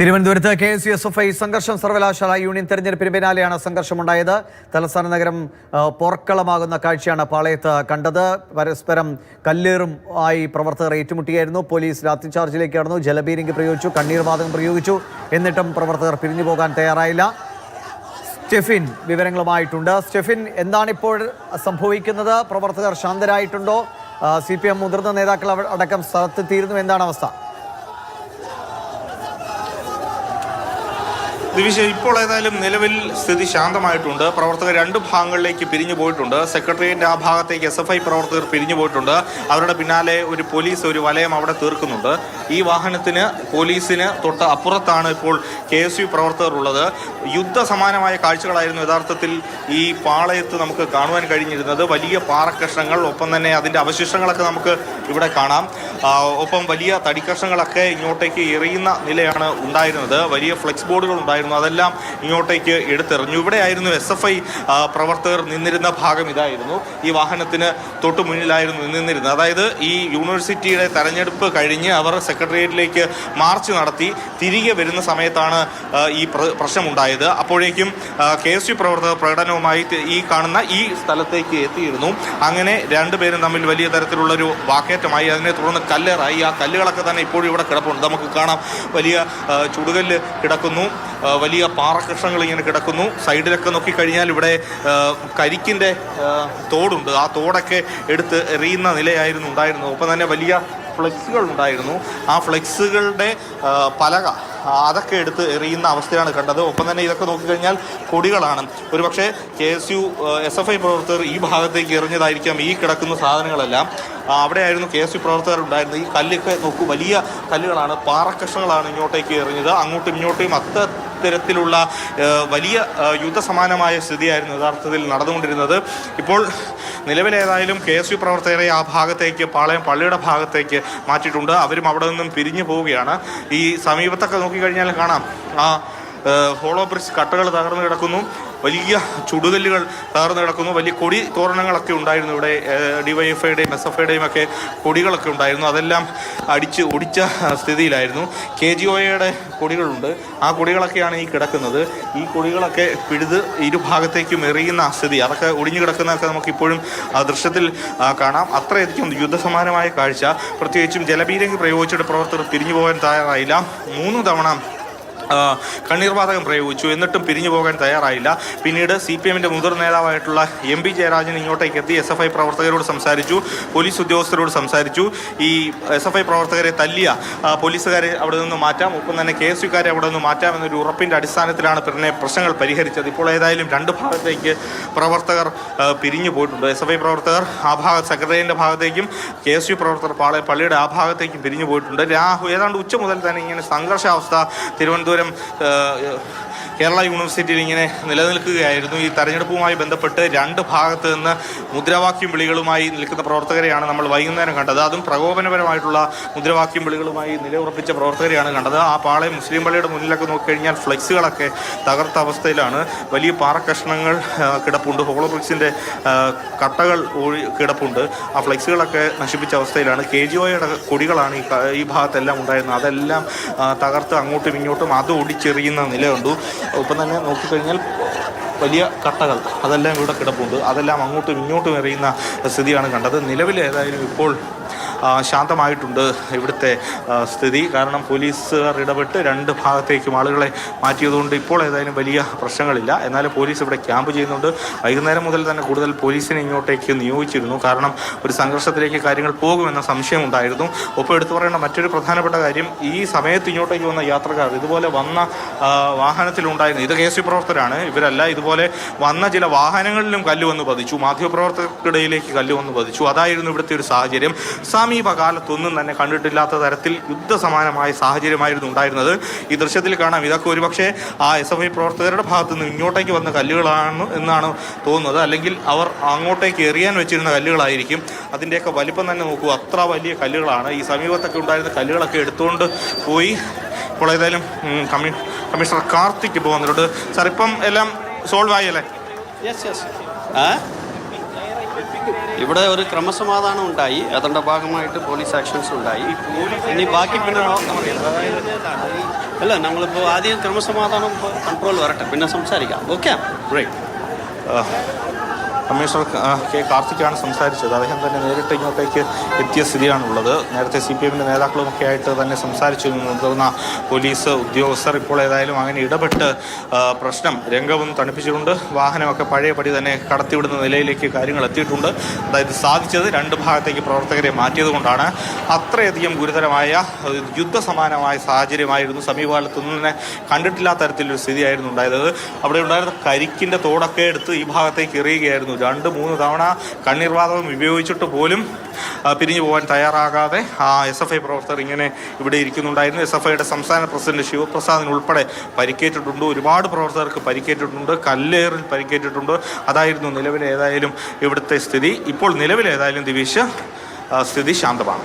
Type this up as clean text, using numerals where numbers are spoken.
തിരുവനന്തപുരത്ത് KSUSFI സംഘർഷം സർവകലാശാല യൂണിയൻ തെരഞ്ഞെടുപ്പിന് പിന്നാലെയാണ് സംഘർഷമുണ്ടായത്. തലസ്ഥാന നഗരം പോർക്കളമാകുന്ന കാഴ്ചയാണ് പാളയത്ത് കണ്ടത്. പരസ്പരം കല്ലേറും ആയി പ്രവർത്തകർ ഏറ്റുമുട്ടിയായിരുന്നു. പോലീസ് ലാത്തിചാർജിലേക്ക് കടന്നു, ജലപീരങ്കി പ്രയോഗിച്ചു, കണ്ണീർ വാതകം പ്രയോഗിച്ചു. എന്നിട്ടും പ്രവർത്തകർ പിരിഞ്ഞു പോകാൻ തയ്യാറായില്ല. സ്റ്റെഫിൻ വിവരങ്ങളുമായിട്ടുണ്ട്. സ്റ്റെഫിൻ, എന്താണിപ്പോൾ സംഭവിക്കുന്നത്? പ്രവർത്തകർ ശാന്തരായിട്ടുണ്ടോ? CPM മുതിർന്ന നേതാക്കൾ അടക്കം സ്ഥലത്തെത്തിയിരുന്നു. എന്താണ് അവസ്ഥ? ദിവിഷ്, ഇപ്പോൾ ഏതായാലും നിലവിൽ സ്ഥിതി ശാന്തമായിട്ടുണ്ട്. പ്രവർത്തകർ രണ്ട് ഭാഗങ്ങളിലേക്ക് പിരിഞ്ഞു പോയിട്ടുണ്ട്. സെക്രട്ടേറിയറ്റിൻ്റെ ആ ഭാഗത്തേക്ക് SFI പ്രവർത്തകർ പിരിഞ്ഞു പോയിട്ടുണ്ട്. അവരുടെ പിന്നാലെ ഒരു വലയം അവിടെ തീർക്കുന്നുണ്ട്. ഈ വാഹനത്തിന് പോലീസിന് തൊട്ട് അപ്പുറത്താണ് ഇപ്പോൾ KSU പ്രവർത്തകർ ഉള്ളത്. യുദ്ധസമാനമായ കാഴ്ചകളായിരുന്നു യഥാർത്ഥത്തിൽ ഈ പാളയത്ത് നമുക്ക് കാണുവാൻ കഴിഞ്ഞിരുന്നത്. വലിയ പാറക്കഷ്ണങ്ങൾ, ഒപ്പം തന്നെ അതിൻ്റെ അവശിഷ്ടങ്ങളൊക്കെ നമുക്ക് ഇവിടെ കാണാം. ഒപ്പം വലിയ തടിക്കഷ്ണങ്ങളൊക്കെ ഇങ്ങോട്ടേക്ക് എറിയുന്ന നിലയാണ് ഉണ്ടായിരുന്നത്. വലിയ ഫ്ലെക്സ് ബോർഡുകൾ ഉണ്ടായിരുന്നു, അതെല്ലാം ഇങ്ങോട്ടേക്ക് എടുത്തെറിഞ്ഞു. ഇവിടെയായിരുന്നു SFI പ്രവർത്തകർ നിന്നിരുന്ന ഭാഗം. ഇതായിരുന്നു ഈ വാഹനത്തിന് തൊട്ടു മുന്നിലായിരുന്നു നിന്നിരുന്നത്. അതായത് ഈ യൂണിവേഴ്സിറ്റിയുടെ തെരഞ്ഞെടുപ്പ് കഴിഞ്ഞ് അവർ സെക്രട്ടേറിയറ്റിലേക്ക് മാർച്ച് നടത്തി തിരികെ വരുന്ന സമയത്താണ് ഈ പ്രശ്നമുണ്ടായത്. അപ്പോഴേക്കും KSU പ്രവർത്തകർ പ്രകടനവുമായി ഈ കാണുന്ന ഈ സ്ഥലത്തേക്ക് എത്തിയിരുന്നു. അങ്ങനെ രണ്ടുപേരും തമ്മിൽ വലിയ തരത്തിലുള്ളൊരു വാക്കേറ്റമായി. അതിനെ തുടർന്ന് കല്ലേറായി. ആ കല്ലുകളൊക്കെ തന്നെ ഇപ്പോഴും ഇവിടെ കിടപ്പുണ്ട്. നമുക്ക് കാണാം, വലിയ ചുടുകല്ല് കിടക്കുന്നു, വലിയ പാറക്കഷ്ണങ്ങൾ ഇങ്ങനെ കിടക്കുന്നു. സൈഡിലൊക്കെ നോക്കിക്കഴിഞ്ഞാൽ ഇവിടെ കരിക്കിൻ്റെ തോടുണ്ട്. ആ തോടൊക്കെ എടുത്ത് എറിയുന്ന നിലയായിരുന്നു ഉണ്ടായിരുന്നത്. ഒപ്പം തന്നെ വലിയ ഫ്ലെക്സുകൾ ഉണ്ടായിരുന്നു. ആ ഫ്ലെക്സുകളുടെ പലക അതൊക്കെ എടുത്ത് എറിയുന്ന അവസ്ഥയാണ് കണ്ടത്. ഒപ്പം തന്നെ ഇതൊക്കെ നോക്കിക്കഴിഞ്ഞാൽ കൊടികളാണ്. ഒരുപക്ഷെ KSU SFI പ്രവർത്തകർ ഈ ഭാഗത്തേക്ക് എറിഞ്ഞതായിരിക്കാം ഈ കിടക്കുന്ന സാധനങ്ങളെല്ലാം. അവിടെയായിരുന്നു KSU പ്രവർത്തകർ ഉണ്ടായിരുന്നത്. ഈ കല്ലൊക്കെ നോക്കൂ, വലിയ കല്ലുകളാണ്, പാറക്കഷ്ണങ്ങളാണ് ഇങ്ങോട്ടേക്ക് എറിഞ്ഞത്. അങ്ങോട്ടും ഇങ്ങോട്ടും അത്തരത്തിലുള്ള വലിയ യുദ്ധസമാനമായ സ്ഥിതിയായിരുന്നു യഥാർത്ഥത്തിൽ നടന്നുകൊണ്ടിരുന്നത്. ഇപ്പോൾ നിലവിലേതായാലും KSU പ്രവർത്തകരെ ആ ഭാഗത്തേക്ക്, പാളയം പള്ളിയുടെ ഭാഗത്തേക്ക് മാറ്റിയിട്ടുണ്ട്. അവരും അവിടെ നിന്നും പിരിഞ്ഞു പോവുകയാണ്. ഈ സമീപത്തൊക്കെ നോക്കിക്കഴിഞ്ഞാൽ കാണാം, ആ ഹോളോ ബ്രിക്സ് കട്ടകൾ തകർന്നു കിടക്കുന്നു, വലിയ ചുടുകല്ലുകൾ തകർന്നു കിടക്കുന്നു. വലിയ കൊടി തോരണങ്ങളൊക്കെ ഉണ്ടായിരുന്നു ഇവിടെ. DYFIയുടെയും SFIയുടെയും ഒക്കെ കൊടികളൊക്കെ ഉണ്ടായിരുന്നു. അതെല്ലാം ഒടിച്ച സ്ഥിതിയിലായിരുന്നു. KGOയുടെ കൊടികളുണ്ട്. ആ കൊടികളൊക്കെയാണ് ഈ കിടക്കുന്നത്. ഈ കൊടികളൊക്കെ പിഴുത് ഇരുഭാഗത്തേക്കും എറിയുന്ന സ്ഥിതി, അതൊക്കെ ഒടിഞ്ഞു കിടക്കുന്നതൊക്കെ നമുക്കിപ്പോഴും ദൃശ്യത്തിൽ കാണാം. അത്രയധികം യുദ്ധസമാനമായ കാഴ്ച. പ്രത്യേകിച്ചും ജലപീരങ്കി പ്രയോഗിച്ചിട്ട് പ്രവർത്തകർ പിരിഞ്ഞു പോകാൻ തയ്യാറായില്ല. 3 തവണ കണ്ണീർവാതകം പ്രയോഗിച്ചു, എന്നിട്ടും പിരിഞ്ഞു പോകാൻ തയ്യാറായില്ല. പിന്നീട് CPMൻ്റെ മുതിർന്ന നേതാവായിട്ടുള്ള MP ജയരാജൻ ഇങ്ങോട്ടേക്ക് എത്തി SFI പ്രവർത്തകരോട് സംസാരിച്ചു, പോലീസ് ഉദ്യോഗസ്ഥരോട് സംസാരിച്ചു. ഈ SFI പ്രവർത്തകരെ തല്ലിയ പോലീസുകാരെ അവിടെ നിന്ന് മാറ്റാം, ഒപ്പം തന്നെ KSUക്കാരെ അവിടെ നിന്ന് മാറ്റാം എന്നൊരു ഉറപ്പിൻ്റെ അടിസ്ഥാനത്തിലാണ് പിന്നെ പ്രശ്നങ്ങൾ പരിഹരിച്ചത്. ഇപ്പോൾ ഏതായാലും രണ്ട് ഭാഗത്തേക്ക് പ്രവർത്തകർ പിരിഞ്ഞു പോയിട്ടുണ്ട്. SFI പ്രവർത്തകർ ആ സെക്രട്ടേറിയറ്റിൻ്റെ ഭാഗത്തേക്കും KSU പ്രവർത്തകർ പള്ളിയുടെ ആ ഭാഗത്തേക്കും പിരിഞ്ഞു പോയിട്ടുണ്ട്. ഏതാണ്ട് ഉച്ച മുതൽ തന്നെ ഇങ്ങനെ സംഘർഷാവസ്ഥ തിരുവനന്തപുരം കേരള യൂണിവേഴ്സിറ്റിയിൽ ഇങ്ങനെ നിലനിൽക്കുകയായിരുന്നു. ഈ തെരഞ്ഞെടുപ്പുമായി ബന്ധപ്പെട്ട് രണ്ട് ഭാഗത്ത് നിന്ന് മുദ്രാവാക്യം വിളികളുമായി നിൽക്കുന്ന പ്രവർത്തകരെയാണ് നമ്മൾ വൈകുന്നേരം കണ്ടത്. അതും പ്രകോപനപരമായിട്ടുള്ള മുദ്രാവാക്യം വിളികളുമായി നിലയുറപ്പിച്ച പ്രവർത്തകരെയാണ് കണ്ടത്. ആ പാളയം മുസ്ലിം പള്ളിയുടെ മുന്നിലൊക്കെ നോക്കിക്കഴിഞ്ഞാൽ ഫ്ലെക്സുകളൊക്കെ തകർത്ത അവസ്ഥയിലാണ്. വലിയ പാറക്കഷ്ണങ്ങൾ കിടപ്പുണ്ട്, ഹോളോ ബ്രിക്സിൻ്റെ കട്ടകൾ കിടപ്പുണ്ട്. ആ ഫ്ലെക്സുകളൊക്കെ നശിപ്പിച്ച അവസ്ഥയിലാണ്. KGOയുടെ കൊടികളാണ് ഈ ഭാഗത്തെല്ലാം ഉണ്ടായിരുന്നത്. അതെല്ലാം തകർത്ത് അങ്ങോട്ടും ഇങ്ങോട്ടും അത് ഒടിച്ചെറിയുന്ന നിലയുണ്ട്. ഒപ്പം തന്നെ നോക്കിക്കഴിഞ്ഞാൽ വലിയ കട്ടകൾ അതെല്ലാം ഇവിടെ കിടപ്പുണ്ട്. അതെല്ലാം അങ്ങോട്ടും ഇങ്ങോട്ടും എറിയുന്ന സ്ഥിതിയാണ് കണ്ടത്. നിലവിൽ ഏതായാലും ഇപ്പോൾ ശാന്തമായിട്ടുണ്ട് ഇവിടുത്തെ സ്ഥിതി. കാരണം പോലീസുകാർ ഇടപെട്ട് രണ്ട് ഭാഗത്തേക്കും ആളുകളെ മാറ്റിയതുകൊണ്ട് ഇപ്പോൾ ഏതായാലും വലിയ പ്രശ്നങ്ങളില്ല. എന്നാലും പോലീസ് ഇവിടെ ക്യാമ്പ് ചെയ്യുന്നുണ്ട്. വൈകുന്നേരം മുതൽ തന്നെ കൂടുതൽ പോലീസിനെ ഇങ്ങോട്ടേക്ക് നിയോഗിച്ചിരുന്നു. കാരണം ഒരു സംഘർഷത്തിലേക്ക് കാര്യങ്ങൾ പോകുമെന്ന സംശയമുണ്ടായിരുന്നു. ഒപ്പം എടുത്തു പറയേണ്ട മറ്റൊരു പ്രധാനപ്പെട്ട കാര്യം, ഈ സമയത്ത് ഇങ്ങോട്ടേക്ക് വന്ന യാത്രക്കാർ, ഇതുപോലെ വന്ന വാഹനത്തിലുണ്ടായിരുന്നു, ഇത് KSU പ്രവർത്തകരാണ്, ഇവരല്ല, ഇതുപോലെ വന്ന ചില വാഹനങ്ങളിലും കല്ല് വന്ന് പതിച്ചു, മാധ്യമപ്രവർത്തകർക്കിടയിലേക്ക് കല്ല് വന്ന് പതിച്ചു. അതായിരുന്നു ഇവിടുത്തെ ഒരു സാഹചര്യം. സമീപകാലത്തൊന്നും തന്നെ കണ്ടിട്ടില്ലാത്ത തരത്തിൽ യുദ്ധസമാനമായ സാഹചര്യമായിരുന്നു ഉണ്ടായിരുന്നത്. ഈ ദൃശ്യത്തിൽ കാണാം, ഇതൊക്കെ ഒരുപക്ഷെ ആ SFI പ്രവർത്തകരുടെ ഭാഗത്തു നിന്ന് ഇങ്ങോട്ടേക്ക് വന്ന കല്ലുകളാണ് എന്നാണ് തോന്നുന്നത്. അല്ലെങ്കിൽ അവർ അങ്ങോട്ടേക്ക് എറിയാൻ വെച്ചിരുന്ന കല്ലുകളായിരിക്കും. അതിൻ്റെയൊക്കെ വലിപ്പം തന്നെ നോക്കൂ, അത്ര വലിയ കല്ലുകളാണ്. ഈ സമീപത്തൊക്കെ ഉണ്ടായിരുന്ന കല്ലുകളൊക്കെ എടുത്തുകൊണ്ട് പോയി. ഇപ്പോൾ ഏതായാലും കമ്മീഷണർ കാർത്തിക് ഇപ്പോൾ വന്നിട്ടുണ്ട്. സാർ, ഇപ്പം എല്ലാം സോൾവ് ആയല്ലേ? യെസ് ഇവിടെ ഒരു ക്രമസമാധാനം ഉണ്ടായി, അതിൻ്റെ ഭാഗമായിട്ട് പോലീസ് ആക്ഷൻസ് ഉണ്ടായി. ഇനി ബാക്കി പിന്നെ നോക്കാം. അല്ല, നമ്മളിപ്പോൾ ആദ്യം ക്രമസമാധാനം കൺട്രോൾ വരട്ടെ, പിന്നെ സംസാരിക്കാം. ഓക്കെ, കമ്മീഷണർ കെ കാർത്തിക്കാണ് സംസാരിച്ചത്. അദ്ദേഹം തന്നെ നേരിട്ട് ഇങ്ങോട്ടേക്ക് എത്തിയ സ്ഥിതിയാണുള്ളത്. നേരത്തെ CPM നേതാക്കളുമൊക്കെ ആയിട്ട് തന്നെ സംസാരിച്ചു. മുതിർന്ന പോലീസ് ഉദ്യോഗസ്ഥർ ഇപ്പോൾ ഏതായാലും അങ്ങനെ ഇടപെട്ട് പ്രശ്നം രംഗവും തണുപ്പിച്ചിട്ടുണ്ട്. വാഹനമൊക്കെ പഴയപടി തന്നെ കടത്തിവിടുന്ന നിലയിലേക്ക് കാര്യങ്ങൾ എത്തിയിട്ടുണ്ട്. അതായത് സാധിച്ചത് രണ്ട് ഭാഗത്തേക്ക് പ്രവർത്തകരെ മാറ്റിയത് കൊണ്ടാണ്. അത്രയധികം ഗുരുതരമായ യുദ്ധസമാനമായ സാഹചര്യമായിരുന്നു. സമീപകാലത്തൊന്നും തന്നെ കണ്ടിട്ടില്ലാത്ത തരത്തിലൊരു സ്ഥിതിയായിരുന്നു ഉണ്ടായത്. അവിടെ ഉണ്ടായിരുന്ന കരിക്കിൻ്റെ തോടൊക്കെ എടുത്ത് ഈ ഭാഗത്തേക്ക് എറിയുകയായിരുന്നു. 2-3 തവണ കണ്ണീർവാതകം ഉപയോഗിച്ചിട്ട് പോലും പിരിഞ്ഞു പോകാൻ തയ്യാറാകാതെ SFI പ്രവർത്തകർ ഇങ്ങനെ ഇവിടെ ഇരിക്കുന്നുണ്ടായിരുന്നു. SFIയുടെ സംസ്ഥാന പ്രസിഡന്റ് ശിവപ്രസാദിന് ഉൾപ്പെടെ പരിക്കേറ്റിട്ടുണ്ട്. ഒരുപാട് പ്രവർത്തകർക്ക് പരിക്കേറ്റിട്ടുണ്ട്. കല്ലേറിൽ പരിക്കേറ്റിട്ടുണ്ട്. അതായിരുന്നു നിലവിലെ ഏതായാലും ഇവിടുത്തെ സ്ഥിതി. ഇപ്പോൾ നിലവിലേതായാലും ദിവിഷ് സ്ഥിതി ശാന്തമാണ്.